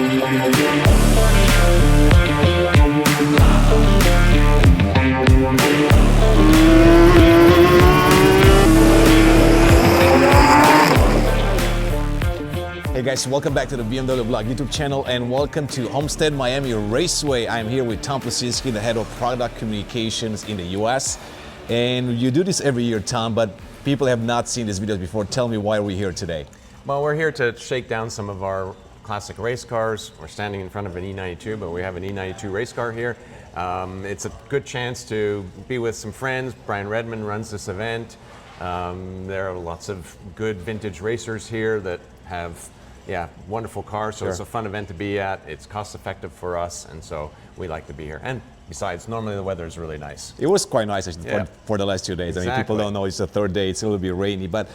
Hey guys, welcome back to the BMWBLOG YouTube channel and welcome to Homestead Miami Raceway. I'm here with Tom Plucinsky, the head of product communications in the US. And you do this every year, Tom, but people have not seen these videos before. Tell me, why are we here today? Well, we're here to shake down some of our classic race cars. We're standing in front of an E92, but we have an E92 race car here. It's a good chance to be with some friends. Brian Redmond runs this event. There are lots of good vintage racers here that have wonderful cars, so It's a fun event to be at. It's cost effective for us, and so we like to be here. And besides, normally the weather is really nice. It was quite nice actually, for the last 2 days. Exactly. I mean, people don't know it's the third day, it's a little bit rainy, but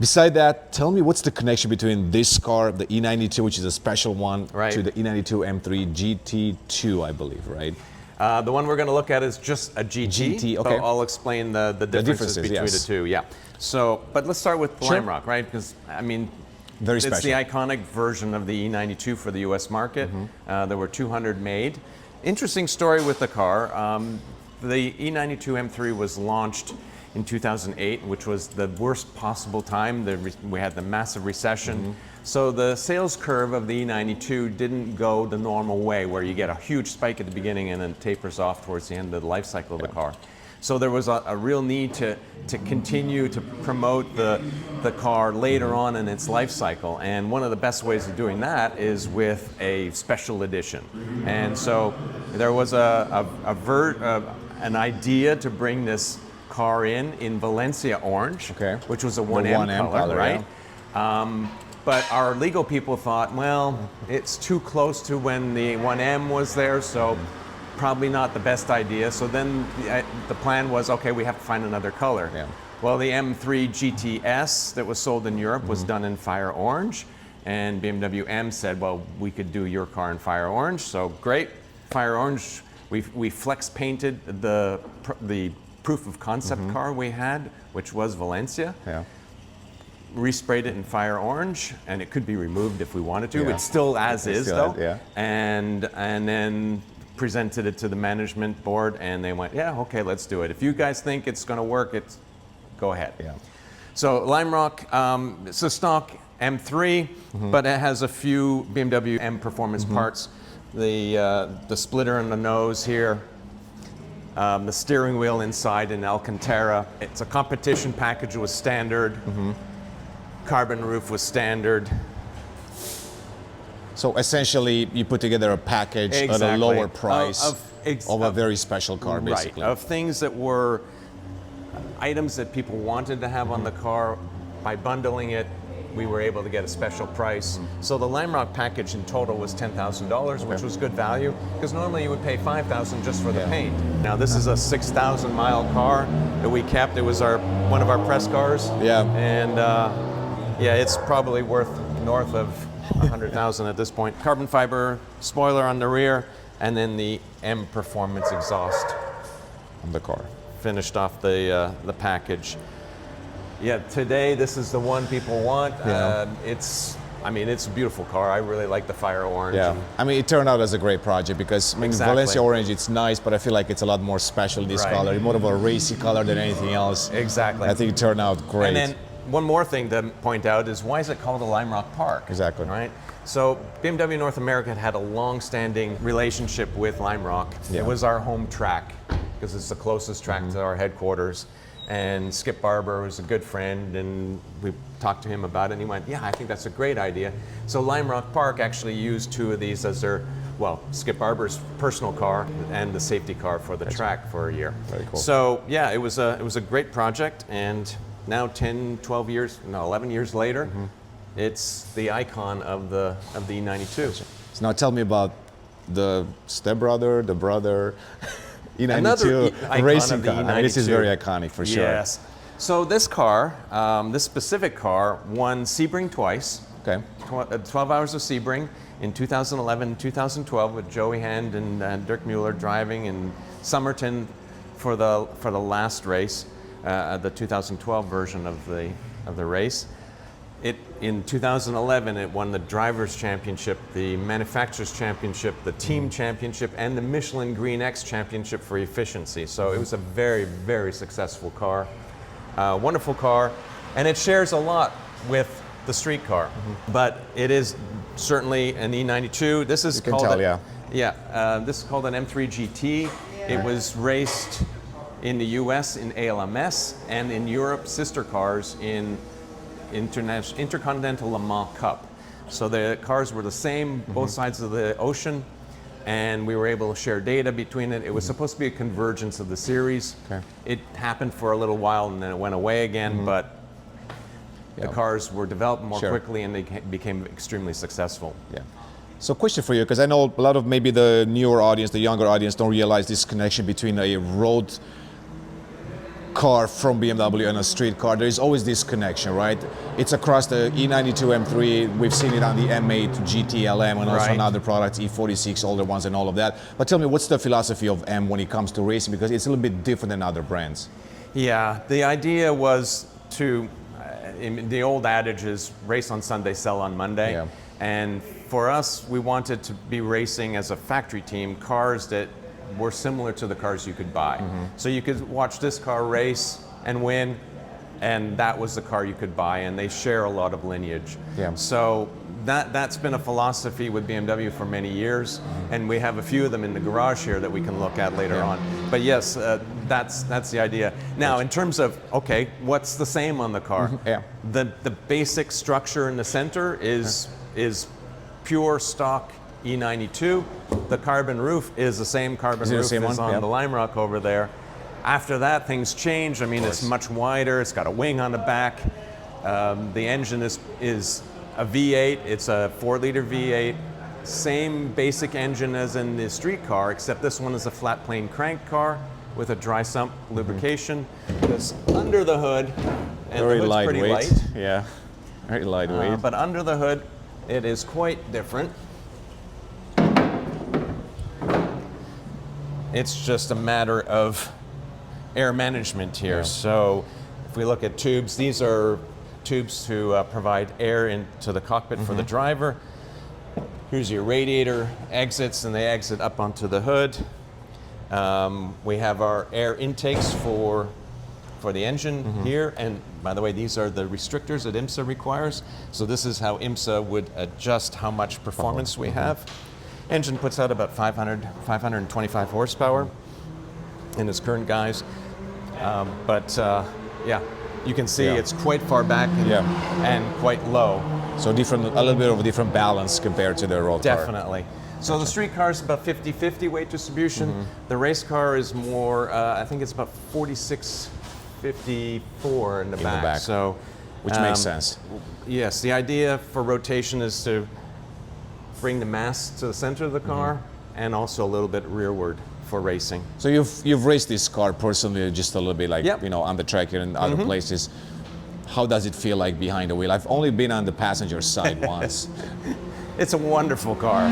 beside that, tell me what's the connection between this car, the E92, which is a special one, to the E92 M3 GT2, I believe, right? The one we're going to look at is just a GT, okay. So I'll explain the differences between the two. Yeah. So, but let's start with Lime Rock, right? Because, I mean, very special. It's the iconic version of the E92 for the US market. There were 200 made. Interesting story with the car. The E92 M3 was launched in 2008, which was the worst possible time. We had the massive recession. So the sales curve of the E92 didn't go the normal way, where you get a huge spike at the beginning and then tapers off towards the end of the life cycle of the car. So there was a real need to continue to promote the car later on in its life cycle. And one of the best ways of doing that is with a special edition. And so there was an idea to bring this car in Valencia orange, which was a 1M color, right? Yeah. But our legal people thought, well, it's too close to when the 1M was there, so probably not the best idea. So then the plan was, okay, we have to find another color. Yeah. Well, the M3 GTS that was sold in Europe was done in fire orange, and BMW M said, well, we could do your car in fire orange. So great, fire orange. We flex painted the proof of concept car we had, which was Valencia. Yeah. Resprayed it in fire orange, and it could be removed if we wanted to. It's still as is though. Yeah. And then presented it to the management board, and they went, yeah, okay, let's do it. If you guys think it's going to work, go ahead. Yeah. So Lime Rock, it's a stock M3, but it has a few BMW M performance parts. The splitter in the nose here, the steering wheel inside in Alcantara. It's a competition package with standard. Carbon roof was standard. So essentially, you put together a package at a lower price of a very special car, basically. Right, of things that were items that people wanted to have on the car. By bundling it, we were able to get a special price. So the Lime Rock package in total was $10,000, which was good value, because normally you would pay $5,000 just for the paint. Now this is a 6,000 mile car that we kept. It was one of our press cars. Yeah. And it's probably worth north of 100,000 at this point. Carbon fiber spoiler on the rear, and then the M Performance exhaust on the car. Finished off the package. Yeah, today this is the one people want. Yeah. It's a beautiful car. I really like the fire orange. Yeah, I mean, it turned out as a great project, because Valencia orange, it's nice, but I feel like it's a lot more special, this color. It's more of a racy color than anything else. Exactly. I think it turned out great. And then one more thing to point out is, why is it called a Lime Rock Park? Exactly. Right? So BMW North America had a long-standing relationship with Lime Rock. Yeah. It was our home track, because it's the closest track to our headquarters. And Skip Barber was a good friend, and we talked to him about it, and he went, yeah, I think that's a great idea. So Lime Rock Park actually used two of these as their, Skip Barber's personal car and the safety car for the track for a year. Very cool. So yeah, it was a great project, and now 11 years later, it's the icon of the E92. So now tell me about the stepbrother, the brother, E92 racing car. I mean, this is very iconic for sure. Yes. So this car, this specific car, won Sebring twice. Okay. 12 hours of Sebring in 2011 and 2012 with Joey Hand and Dirk Mueller driving in Somerton for the last race, the 2012 version of the race. in 2011, it won the Drivers' Championship, the Manufacturers' Championship, the Team Championship, and the Michelin Green X Championship for efficiency. So it was a very, very successful car. Wonderful car, and it shares a lot with the street car. But it is certainly an E92. This is called this is called an M3 GT. It was raced in the US in ALMS, and in Europe, sister cars in Intercontinental Le Mans Cup. So the cars were the same, both sides of the ocean, and we were able to share data between it. It was supposed to be a convergence of the series. It happened for a little while and then it went away again, but the cars were developed more quickly and they became extremely successful. So question for you, because I know a lot of maybe the newer audience, the younger audience don't realize this connection between a road car from BMW and a street car. There is always this connection, right? It's across the E92 M3. We've seen it on the M8 GTLM and also on other products, E46, older ones and all of that. But tell me, what's the philosophy of M when it comes to racing? Because it's a little bit different than other brands. Yeah, the idea was to, the old adage is race on Sunday, sell on Monday. And for us, we wanted to be racing as a factory team, cars that were similar to the cars you could buy. So you could watch this car race and win, and that was the car you could buy, and they share a lot of lineage. So that's been a philosophy with BMW for many years, and we have a few of them in the garage here that we can look at later on. But yes, that's the idea. Now, in terms of, okay, what's the same on the car? The basic structure in the center is pure stock E92. The carbon roof is the same carbon roof as on the Lime Rock over there. After that, things change. I mean, it's much wider. It's got a wing on the back. The engine is a V8. It's a 4-liter V8. Same basic engine as in the street car, except this one is a flat plane crank car with a dry sump lubrication. Because under the hood, and very the hood's lightweight. pretty light. Yeah, very lightweight. But under the hood, it is quite different. It's just a matter of air management here. So if we look at tubes, these are tubes to provide air into the cockpit for the driver. Here's your radiator exits, and they exit up onto the hood. We have our air intakes for the engine here. And by the way, these are the restrictors that IMSA requires. So this is how IMSA would adjust how much performance we have. Engine puts out about 525 horsepower in its current guise. Yeah, you can see it's quite far back and quite low. So a little bit of a different balance compared to the road car. Definitely. So the street car is about 50-50 weight distribution. The race car is more, I think it's about 46-54 in the back. So, which makes sense. Yes, the idea for rotation is to bring the mass to the center of the car and also a little bit rearward for racing. So you've raced this car personally just a little bit, like you know, on the track here and other places. How does it feel like behind the wheel? I've only been on the passenger side once. It's a wonderful car.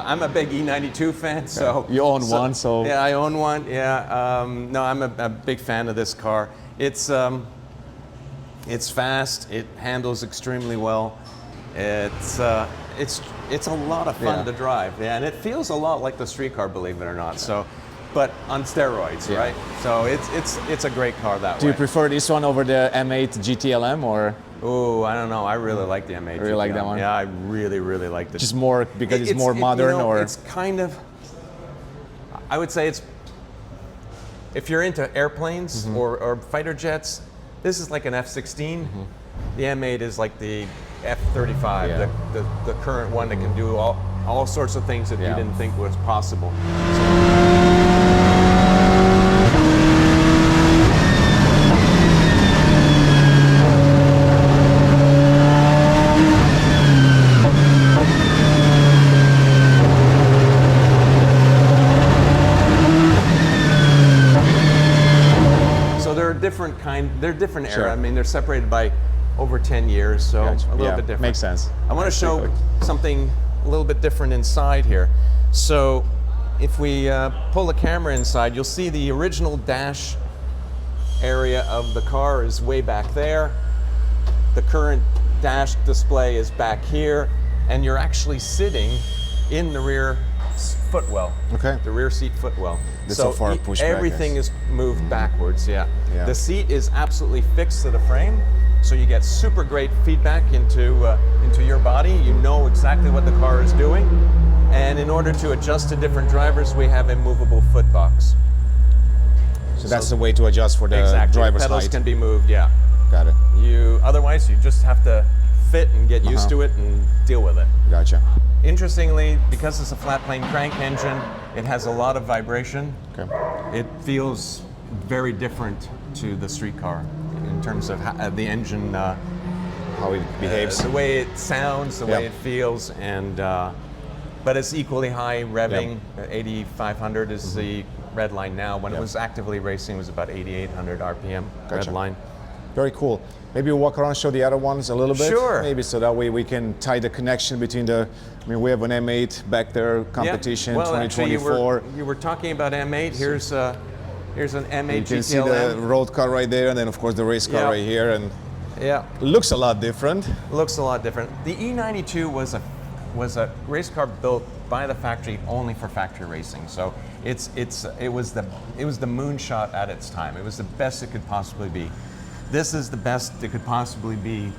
I'm a big E92 fan, so... You own one, so... Yeah, I own one, yeah. No, I'm a big fan of this car. It's fast, it handles extremely well. It's a lot of fun to drive, and it feels a lot like the street car, believe it or not. So, but on steroids, right? So it's a great car that way. Do you prefer this one over the M8 GTLM, or? Oh, I don't know. I really like the M8. Really like that one? Yeah, I really like it. Just more because it's more modern, you know, or? It's kind of. I would say it's. If you're into airplanes or fighter jets, this is like an F-16. The M8 is like the F-35, the current one that can do all sorts of things that you didn't think was possible. different kind. They're different Sure. era. I mean, they're separated by over 10 years, so Gotcha. a little Yeah, bit different. makes sense. I want to Let's show take a look. something a little bit different inside here. So if we pull the camera inside, you'll see the original dash area of the car is way back there. The current dash display is back here, and you're actually sitting in the rear footwell. Okay. The rear seat footwell. This so far pushed back, everything yes. is moved backwards, yeah. Yeah. The seat is absolutely fixed to the frame, so you get super great feedback into your body. You know exactly what the car is doing. And in order to adjust to different drivers, we have a movable foot box. So that's the way to adjust for the Exactly. driver's Pedals height. can be moved, yeah. Got it. Otherwise, you just have to fit and get used to it and deal with it. Gotcha. Interestingly, because it's a flat plane crank engine, it has a lot of vibration. Okay. It feels very different to the street car in terms of the engine, How it behaves. the way it sounds, the way Yeah. it feels, and but it's equally high revving. 8,500 is the red line now. When it was actively racing, it was about 8,800 RPM Gotcha. red line. Very cool. Maybe we'll walk around and show the other ones a little bit. Sure. Maybe so that way we can tie the connection between the. I mean, we have an M8 back there, competition, Yeah. Well, actually, 2024. you were talking about M8. Here's an M8 You can see GTLM. the road car right there, and then of course the race car Yeah. right here, and Yeah. looks a lot different. Looks a lot different. The E92 was a race car built by the factory only for factory racing. So it was the moonshot at its time. It was the best it could possibly be. This is the best it could possibly be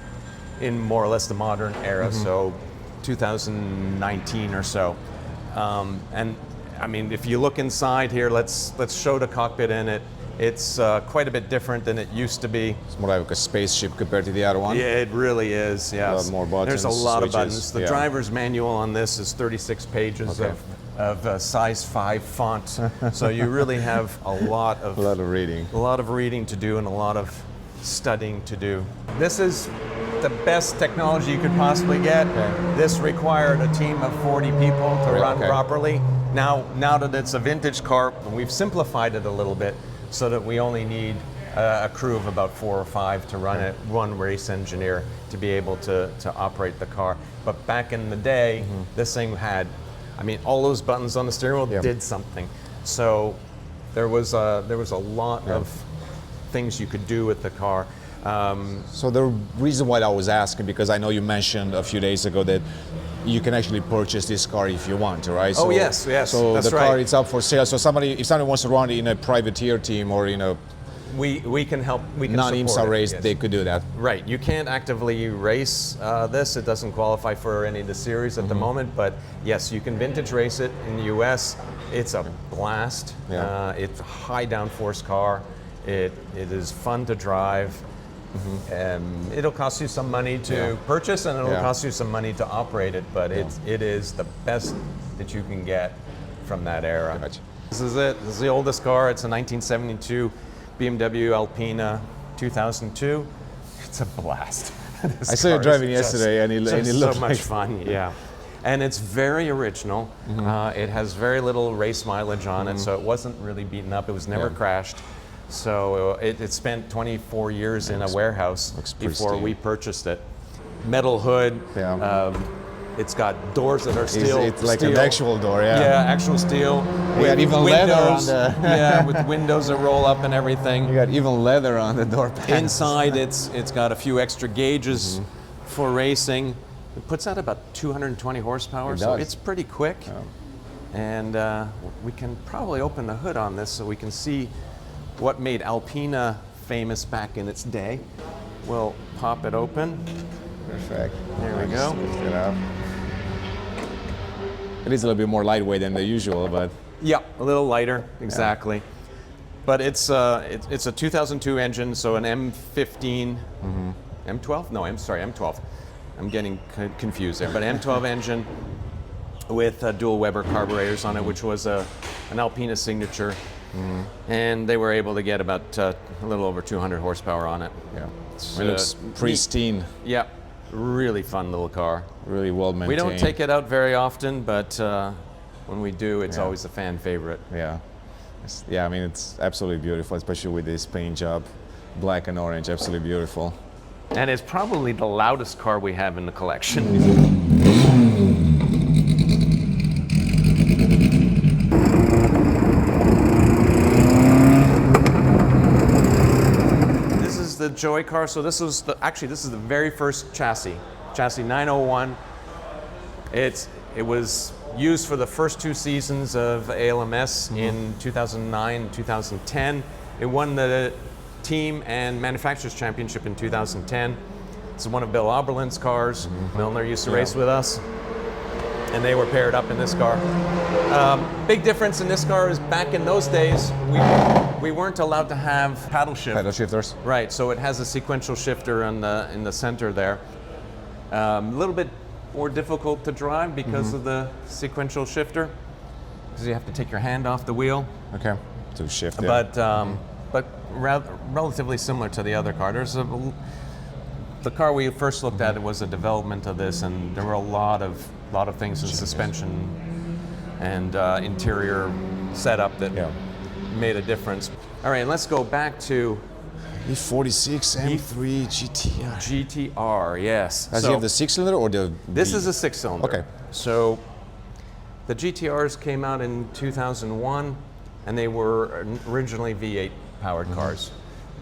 in more or less the modern era. So 2019 or so. And I mean, if you look inside here, let's show the cockpit in it. It's quite a bit different than it used to be. It's more like a spaceship compared to the other one. Yeah, it really is. Yeah, lot more buttons, There's a lot switches, of buttons. The yeah. driver's manual on this is 36 pages Okay. of size 5 font. So you really have a lot A lot of reading. of reading to do and a lot of studying to do. This is the best technology you could possibly get. Okay. This required a team of 40 people to run Okay. properly. Now that it's a vintage car, we've simplified it a little bit so that we only need a crew of about 4 or 5 to run it, one race engineer to be able to operate the car. But back in the day, this thing had, I mean, all those buttons on the steering wheel Yeah. did something. So there was a lot of things you could do with the car. So the reason why I was asking, because I know you mentioned a few days ago that you can actually purchase this car if you want, right? Oh, yes, yes, So that's the car right. it's up for sale. So if somebody wants to run in a privateer team or in a We can help. We can non-IMSA support it, race, yes. they could do that. Right. You can't actively race this. It doesn't qualify for any of the series at the moment. But yes, you can vintage race it in the U.S. It's a blast. Yeah. It's a high downforce car. It is fun to drive. It'll cost you some money to purchase, and it'll Yeah. cost you some money to operate it. But it is the best that you can get from that era. Gotcha. This is it. This is the oldest car. It's a 1972 BMW ALPINA 2002. It's a blast. This I saw you car is driving just- yesterday, and it just looked so much like fun. Yeah, and it's very original. It has very little race mileage on it, so it wasn't really beaten up. It was never Yeah. crashed. So it spent 24 years in a warehouse looks before pristine. we purchased it. Metal hood. Yeah. It's got doors that are steel. It's like an steel. actual door, yeah. Yeah, actual steel. We had with even leather on windows. the- Yeah, with windows that roll up and everything. You got even leather on the door panels. Inside, it's got a few extra gauges for racing. It puts out about 220 horsepower, It so does. it's pretty quick. And we can probably open the hood on this so we can see what made ALPINA famous back in its day. We'll pop it open. Perfect. There we Just go. lift it up. It is a little bit more lightweight than the usual, but Yeah, a little lighter, exactly. But it's a 2002 engine, so an M15, M12? No, I'm sorry, M12. I'm getting confused there. But M12 engine with dual Weber carburetors on it, which was an ALPINA signature. And they were able to get about a little over 200 horsepower on it. yeah, It's, it looks pristine. Yeah, really fun little car. Really well maintained. We don't take it out very often, but when we do, it's always a fan favorite. Yeah, yeah. I mean, it's absolutely beautiful, especially with this paint job. Black and orange, absolutely beautiful. And it's probably the loudest car we have in the collection. This is the Joy car. So this was this is the very first chassis 901. It was used for the first 2 seasons of ALMS in 2009 and 2010. It won the Team and Manufacturers Championship in 2010. It's one of Bill Oberlin's cars. Milner used to race with us, and they were paired up in this car. Big difference in this car is back in those days, we weren't allowed to have paddle shifters. Right, so it has a sequential shifter in the center there. A little bit more difficult to drive because of the sequential shifter, because you have to take your hand off the wheel. Okay, to shift it. But relatively similar to the other car. The car we first looked at, it was a development of this, and there were a lot of things in suspension and interior setup that made a difference. All right, let's go back to E46 M3 GTR. GTR, yes. Does he have the 6-cylinder or the? This is a 6-cylinder. Okay. So the GTRs came out in 2001, and they were originally V8 powered cars.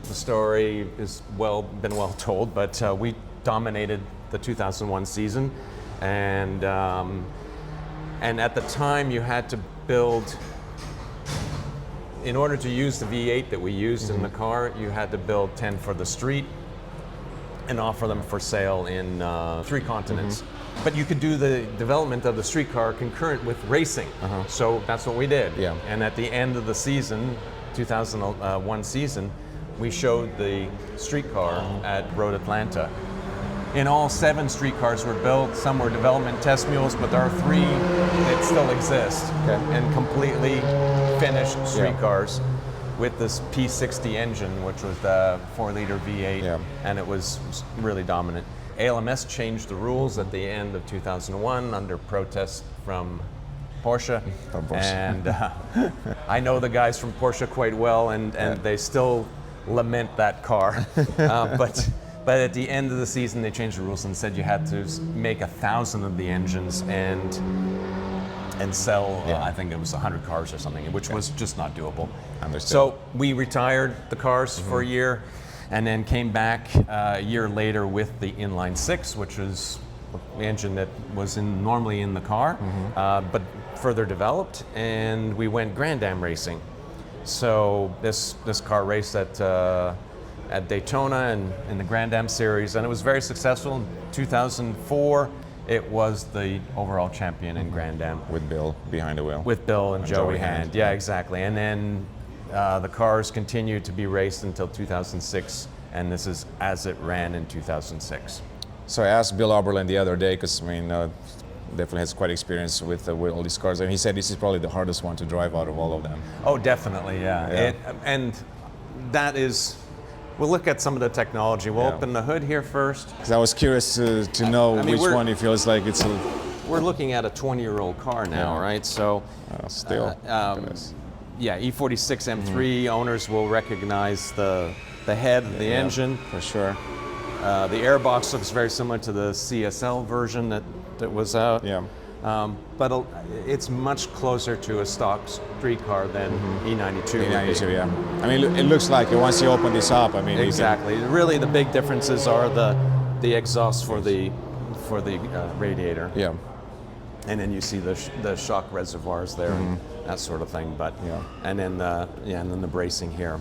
The story is been well told, but we dominated the 2001 season, and at the time you had to build. In order to use the V8 that we used in the car, you had to build 10 for the street and offer them for sale in 3 continents. But you could do the development of the street car concurrent with racing. So that's what we did. Yeah. And at the end of the season, 2001 season, we showed the street car at Road Atlanta. In all, 7 street cars were built. Some were development test mules, but there are 3 that still exist and completely finished street cars with this P60 engine, which was the 4-liter V8, and it was really dominant. ALMS changed the rules at the end of 2001 under protest from Porsche. And I know the guys from Porsche quite well, and they still lament that car. But at the end of the season, they changed the rules and said you had to make 1,000 of the engines and sell, I think it was 100 cars or something, which was just not doable. Understood. So we retired the cars for a year, and then came back a year later with the inline 6, which was the engine that was normally in the car, but further developed, and we went Grand Am racing. So this car raced at Daytona and in the Grand Am series, and it was very successful. In 2004, it was the overall champion in Grand Am. With Bill behind the wheel. With Bill and Joey Hand. Yeah, exactly. And then the cars continued to be raced until 2006, and this is as it ran in 2006. So I asked Bill Oberlin the other day, because definitely has quite experience with all these cars, and he said this is probably the hardest one to drive out of all of them. Oh, definitely, yeah. And that is. We'll look at some of the technology. We'll open the hood here first. Because I was curious to know which one he feels like it's a... We're looking at a 20-year-old car now, right? So still. Yeah, E46 M3 owners will recognize the head of the engine. For sure. The airbox looks very similar to the CSL version that was out. Yeah. But it's much closer to a stock street car than E92. E92, yeah. I mean, it looks like it once you open this up. I mean, exactly. Really, the big differences are the exhaust for the radiator. Yeah. And then you see the shock reservoirs there, and that sort of thing. But and then the bracing here.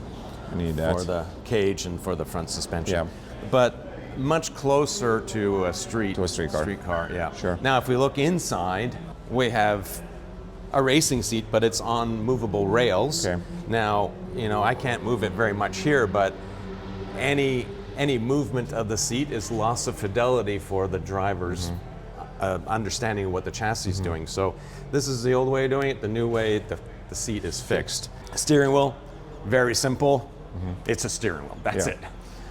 I need that for the cage and for the front suspension. Yeah. But much closer to a street car. Yeah. Sure. Now, if we look inside, we have a racing seat, but it's on movable rails. Okay. Now, I can't move it very much here, but any movement of the seat is loss of fidelity for the driver's understanding of what the chassis is doing. So this is the old way of doing it. The new way, the seat is fixed. Steering wheel, very simple. It's a steering wheel. That's it.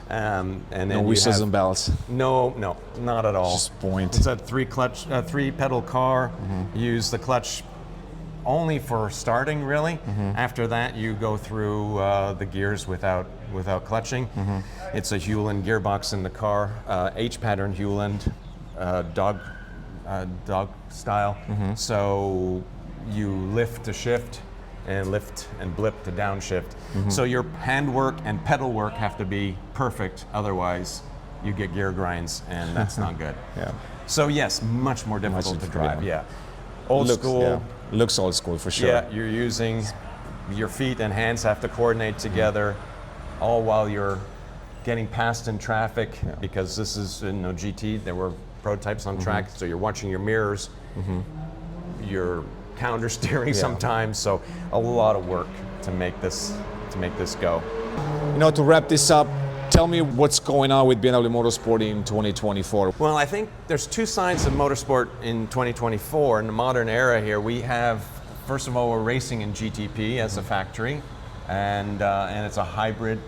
And then no whistles and bells. No, not at all. Just point. It's a 3 pedal car. Use the clutch only for starting, really. After that, you go through the gears without clutching. It's a Hewland gearbox in the car, H-pattern Hewland, dog style. So you lift to shift, and lift and blip to downshift. So your handwork and pedal work have to be perfect, otherwise you get gear grinds, and that's not good. So yes, much more difficult to drive. Old school. Looks old school for sure. Yeah, you're using your feet and hands have to coordinate together, all while you're getting past in traffic, because this is GT. There were prototypes on track, so you're watching your mirrors. You're counter steering sometimes, so a lot of work to make this go. To wrap this up, tell me what's going on with BMW Motorsport in 2024. Well, I think there's two sides of motorsport in 2024. In the modern era here, we have, first of all, we're racing in GTP as a factory, and it's a hybrid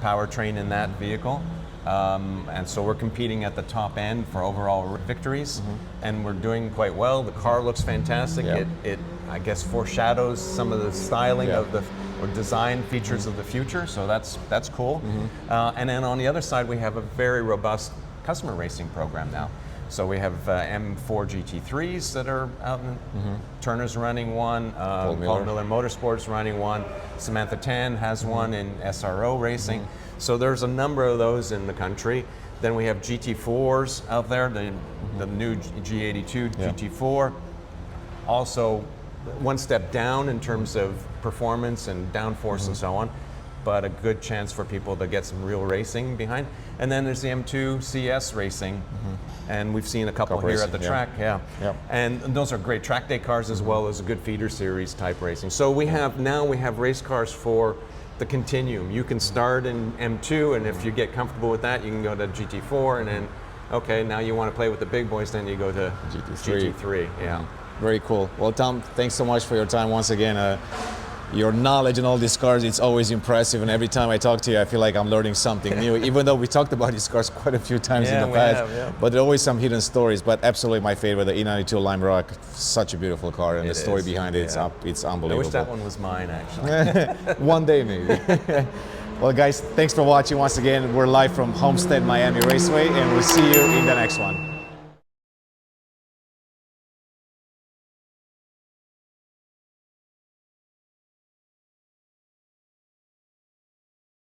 powertrain in that vehicle. And so we're competing at the top end for overall victories, and we're doing quite well. The car looks fantastic. It I guess foreshadows some of the styling of the or design features of the future, so that's cool. And then on the other side, we have a very robust customer racing program now. So we have M4 GT3s that are out in Turner's running one, Paul Miller Motorsport's running one, Samantha Tan has one in SRO racing. So there's a number of those in the country. Then we have GT4s out there, the new G82 GT4. Also one step down in terms of performance and downforce and so on, but a good chance for people to get some real racing behind. And then there's the M2 CS racing, and we've seen a couple here at the track. And those are great track day cars as well as a good feeder series type racing. So we have race cars for the continuum. You can start in M2, and if you get comfortable with that, you can go to GT4, and then, okay, now you want to play with the big boys, then you go to GT3. Very cool. Well, Tom, thanks so much for your time once again. Your knowledge in all these cars, it's always impressive, and every time I talk to you, I feel like I'm learning something new, even though we talked about these cars quite a few times in the past. But there are always some hidden stories, but absolutely my favorite, the E92 Lime Rock, such a beautiful car, and the story behind it, it's unbelievable. I wish that one was mine, actually. One day, maybe. Well, guys, thanks for watching once again. We're live from Homestead Miami Raceway, and we'll see you in the next one.